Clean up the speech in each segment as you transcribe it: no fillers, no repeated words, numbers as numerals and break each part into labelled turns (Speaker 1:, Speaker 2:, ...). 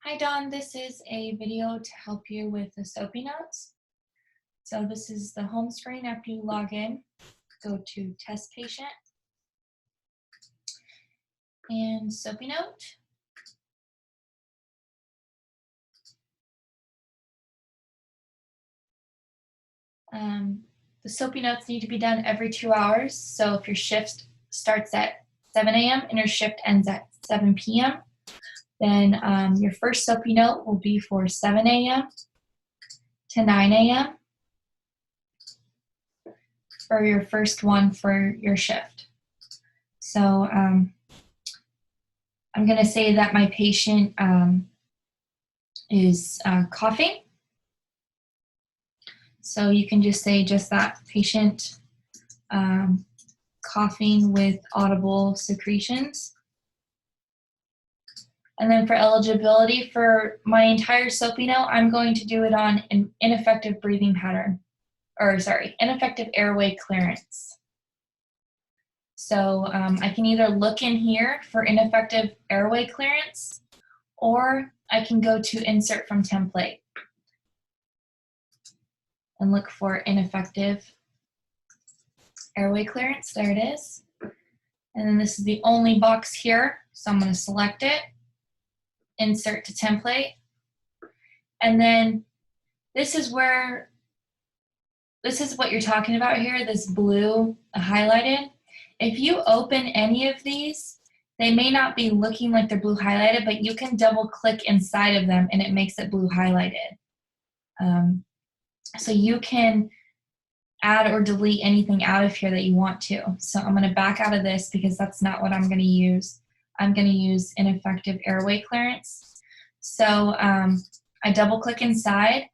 Speaker 1: Hi Don, this is a video to help you with the Soapie notes. So this is the home screen after you log in. Go to test patient and Soapie note. The Soapie notes need to be done every 2 hours. So if your shift starts at 7 a.m. and your shift ends at 7 p.m., then your first Soapie note will be for 7 a.m. to 9 a.m. for your first one for your shift. So I'm going to say that my patient is coughing. So you can just say just that, patient coughing with audible secretions. And then for eligibility for my entire Soapie note, I'm going to do it on an ineffective breathing pattern, or sorry, ineffective airway clearance. So I can either look in here for ineffective airway clearance, or I can go to insert from template and look for ineffective airway clearance. There it is. And then this is the only box here, so I'm going to select it, insert to template, and then this is what you're talking about here, this blue highlighted. If you open any of these, they may not be looking like they're blue highlighted, but you can double click inside of them and it makes it blue highlighted. So you can add or delete anything out of here that you want to. So I'm going to back out of this because that's not what I'm going to use. I'm going to use ineffective airway clearance. So I double click inside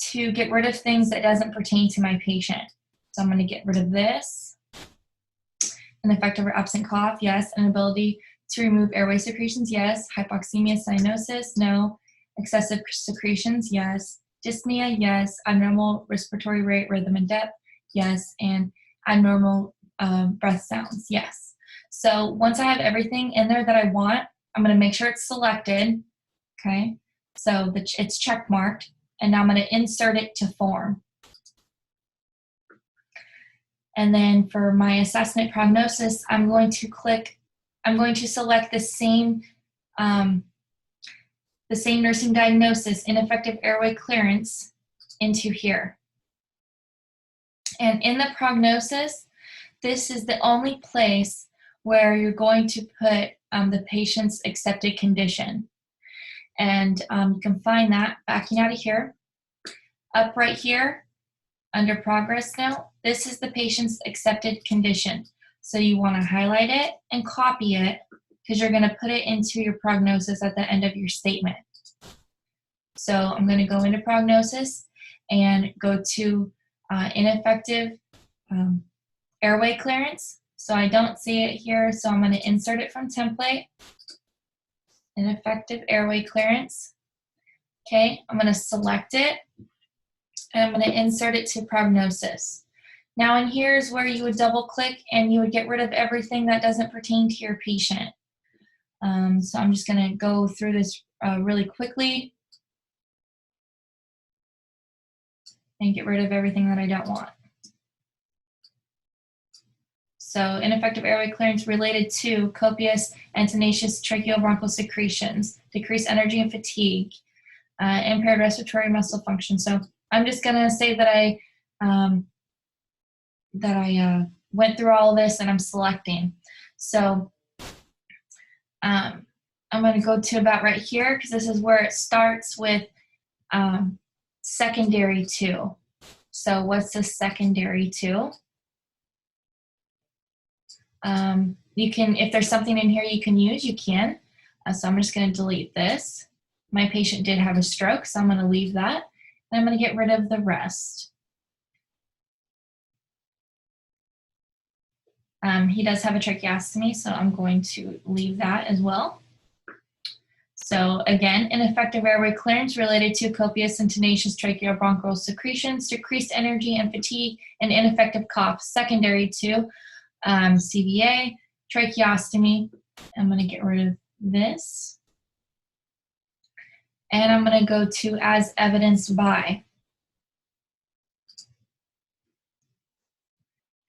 Speaker 1: to get rid of things that doesn't pertain to my patient. So I'm going to get rid of this. Ineffective or absent cough, yes. Inability to remove airway secretions, yes. Hypoxemia, cyanosis, no. Excessive secretions, yes. Dyspnea, yes. Abnormal respiratory rate, rhythm, and depth, yes. And abnormal breath sounds, yes. So once I have everything in there that I want, I'm going to make sure it's selected, okay? So it's check marked, and now I'm going to insert it to form. And then for my assessment prognosis, I'm going to select the same nursing diagnosis, ineffective airway clearance, into here. And in the prognosis, this is the only place where you're going to put the patient's accepted condition. And you can find that backing out of here. Up right here, under progress note, this is the patient's accepted condition. So you want to highlight it and copy it because you're going to put it into your prognosis at the end of your statement. So I'm going to go into prognosis and go to ineffective airway clearance. So I don't see it here, so I'm going to insert it from template. Ineffective airway clearance. Okay, I'm going to select it and I'm going to insert it to prognosis. Now in here is where you would double click and you would get rid of everything that doesn't pertain to your patient. So I'm just going to go through this really quickly and get rid of everything that I don't want. So ineffective airway clearance related to copious and tenacious tracheobronchial secretions, decreased energy and fatigue, impaired respiratory muscle function. So I'm just going to say that I went through all this and I'm selecting. So I'm going to go to about right here because this is where it starts with secondary to. So what's the secondary to? You can, if there's something in here you can use, you can. So I'm just going to delete this. My patient did have a stroke, so I'm going to leave that. And I'm going to get rid of the rest. He does have a tracheostomy, so I'm going to leave that as well. So again, ineffective airway clearance related to copious and tenacious tracheobronchial secretions, decreased energy and fatigue, and ineffective cough, secondary to CVA, tracheostomy. I'm going to get rid of this. And I'm going to go to as evidenced by.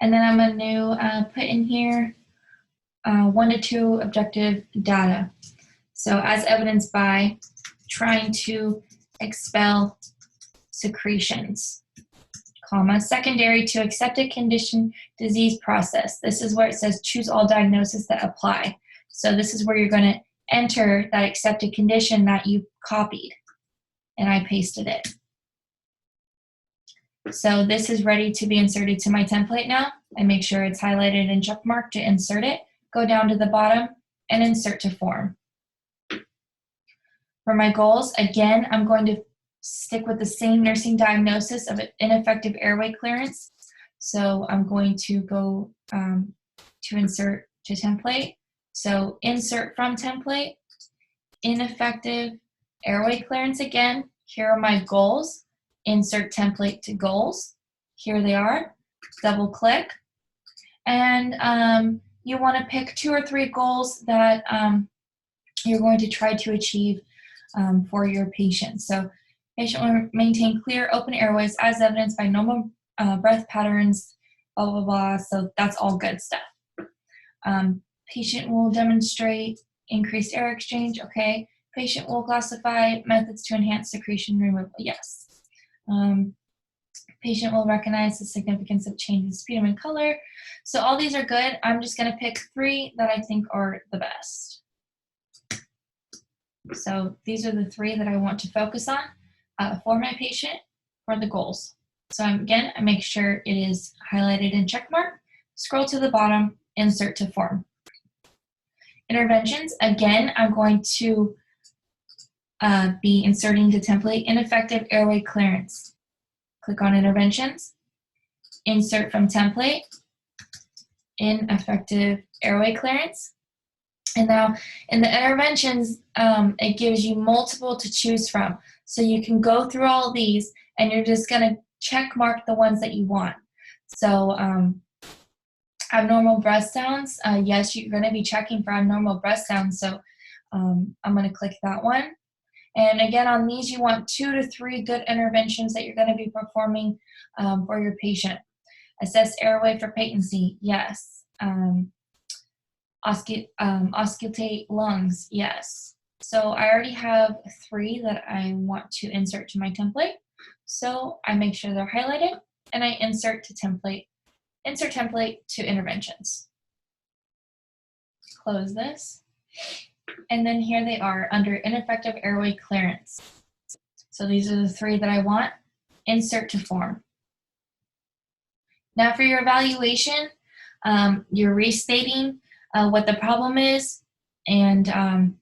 Speaker 1: And then I'm going to put in here 1 to 2 objective data. So as evidenced by trying to expel secretions, comma, secondary to accepted condition disease process. This is where it says choose all diagnosis that apply. So this is where you're going to enter that accepted condition that you copied, and I pasted it. So this is ready to be inserted to my template now. I make sure it's highlighted and checkmarked to insert it. Go down to the bottom and insert to form. For my goals, again, I'm going to stick with the same nursing diagnosis of ineffective airway clearance. So I'm going to go to insert to template. So insert from template, ineffective airway clearance again. Here are my goals. Insert template to goals. Here they are. Double click. And you want to pick 2 or 3 goals that you're going to try to achieve for your patient. So patient will maintain clear open airways as evidenced by normal breath patterns, blah, blah, blah. So that's all good stuff. Patient will demonstrate increased air exchange. Okay. Patient will classify methods to enhance secretion removal. Yes. Patient will recognize the significance of change in sputum and color. So all these are good. I'm just going to pick 3 that I think are the best. So these are the 3 that I want to focus on for my patient for the goals. So again, I make sure it is highlighted and checkmarked. Scroll to the bottom, insert to form. Interventions, again, I'm going to be inserting to template ineffective airway clearance. Click on interventions, insert from template, ineffective airway clearance. And now in the interventions, it gives you multiple to choose from. So you can go through all these and you're just going to check mark the ones that you want. So abnormal breath sounds, yes, you're going to be checking for abnormal breath sounds. So I'm going to click that one. And again, on these, you want 2 to 3 good interventions that you're going to be performing for your patient. Assess airway for patency, yes. Auscultate lungs, yes. So I already have 3 that I want to insert to my template. So I make sure they're highlighted and I insert to template, insert template to interventions. Close this. And then here they are under ineffective airway clearance. So these are the 3 that I want. Insert to form. Now for your evaluation, you're restating what the problem is and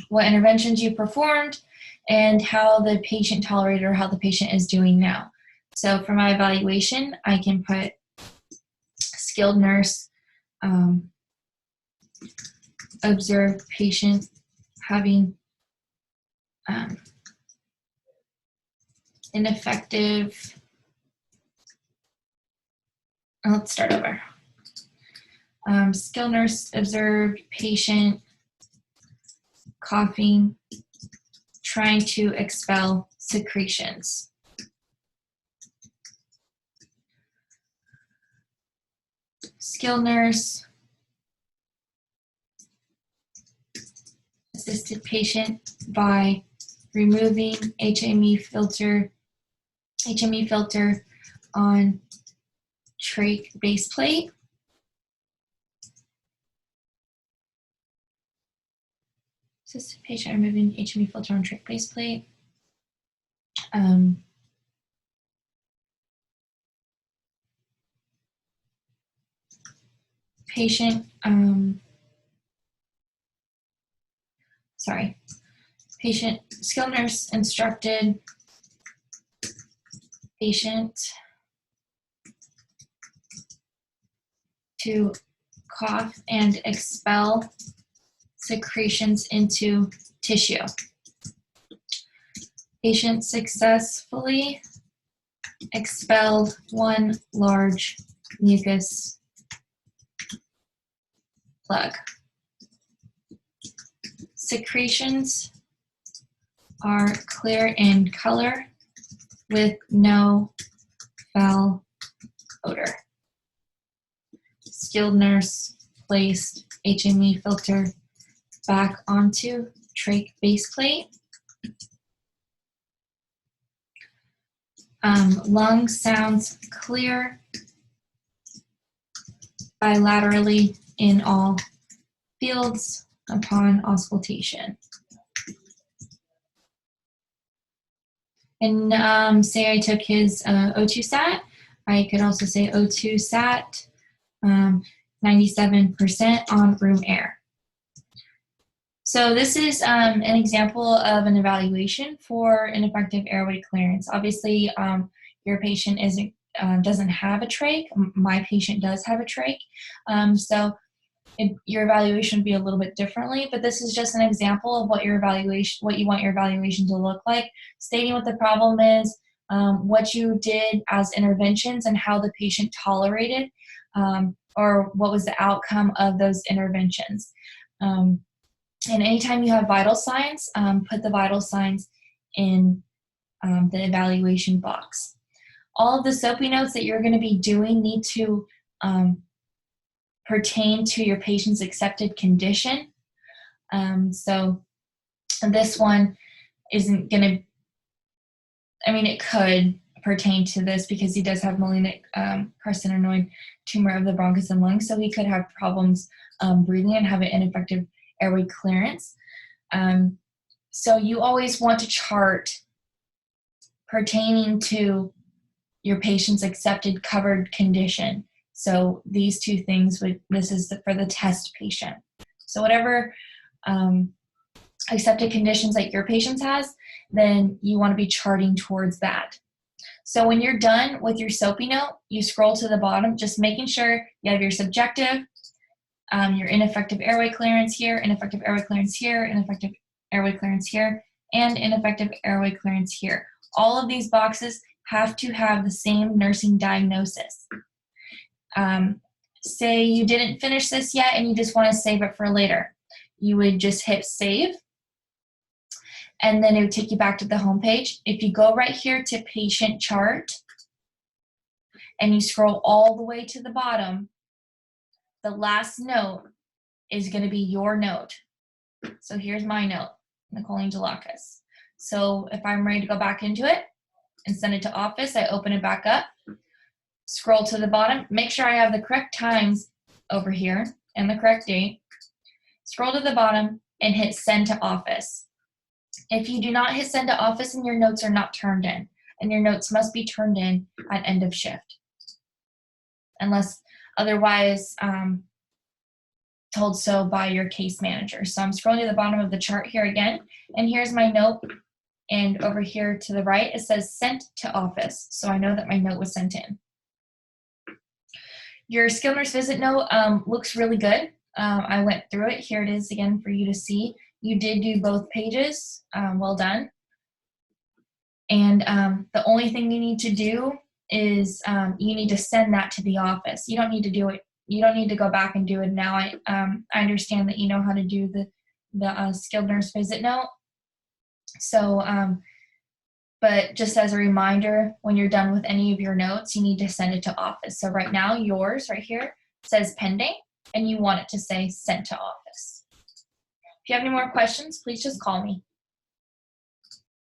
Speaker 1: what interventions you performed and how the patient tolerated or how the patient is doing now. So for my evaluation, I can put skilled nurse, observe patient having ineffective, let's start over. Skilled nurse observed patient coughing, trying to expel secretions. Skilled nurse assisted patient by removing HME filter on trach base plate. Assisted patient removing HME filter on trach base plate. Patient, patient, skilled nurse instructed patient to cough and expel secretions into tissue. Patient successfully expelled 1 large mucus plug. Secretions are clear in color with no foul odor. Skilled nurse placed HME filter back onto trach base plate. Lung sounds clear bilaterally in all fields upon auscultation. And say I took his O2 sat, I could also say O2 sat 97% on room air. So this is an example of an evaluation for ineffective airway clearance. Obviously, your patient doesn't have a trach. My patient does have a trach. So your evaluation would be a little bit differently, but this is just an example of what you want your evaluation to look like, stating what the problem is, what you did as interventions, and how the patient tolerated, or what was the outcome of those interventions. And anytime you have vital signs, put the vital signs in the evaluation box. All of the Soapie notes that you're going to be doing need to pertain to your patient's accepted condition. So this one isn't going to, I mean, it could pertain to this because he does have malignant carcinoid tumor of the bronchus and lungs, so he could have problems breathing and have an ineffective airway clearance. So you always want to chart pertaining to your patient's accepted covered condition. So these two things this is for the test patient. So whatever accepted conditions that your patient has, then you want to be charting towards that. So when you're done with your Soapie note, you scroll to the bottom, just making sure you have your subjective, your ineffective airway clearance here, ineffective airway clearance here, ineffective airway clearance here, and ineffective airway clearance here. All of these boxes have to have the same nursing diagnosis. Say you didn't finish this yet and you just want to save it for later. You would just hit save, and then it would take you back to the home page. If you go right here to patient chart and you scroll all the way to the bottom, the last note is going to be your note. So here's my note, Nicole Angelakis. So if I'm ready to go back into it and send it to office, I open it back up, scroll to the bottom, make sure I have the correct times over here and the correct date, scroll to the bottom and hit send to office. If you do not hit send to office, and your notes are not turned in, and your notes must be turned in at end of shift, unless otherwise told so by your case manager. So I'm scrolling to the bottom of the chart here again, and here's my note, and over here to the right, it says sent to office, so I know that my note was sent in. Your skilled nurse visit note looks really good. I went through it. Here it is again for you to see. You did do both pages. Well done. And the only thing you need to do is you need to send that to the office. You don't need to do it. You don't need to go back and do it now. I understand that you know how to do the skilled nurse visit note. So, but just as a reminder, when you're done with any of your notes, you need to send it to office. So right now, yours right here says pending, and you want it to say sent to office. If you have any more questions, please just call me.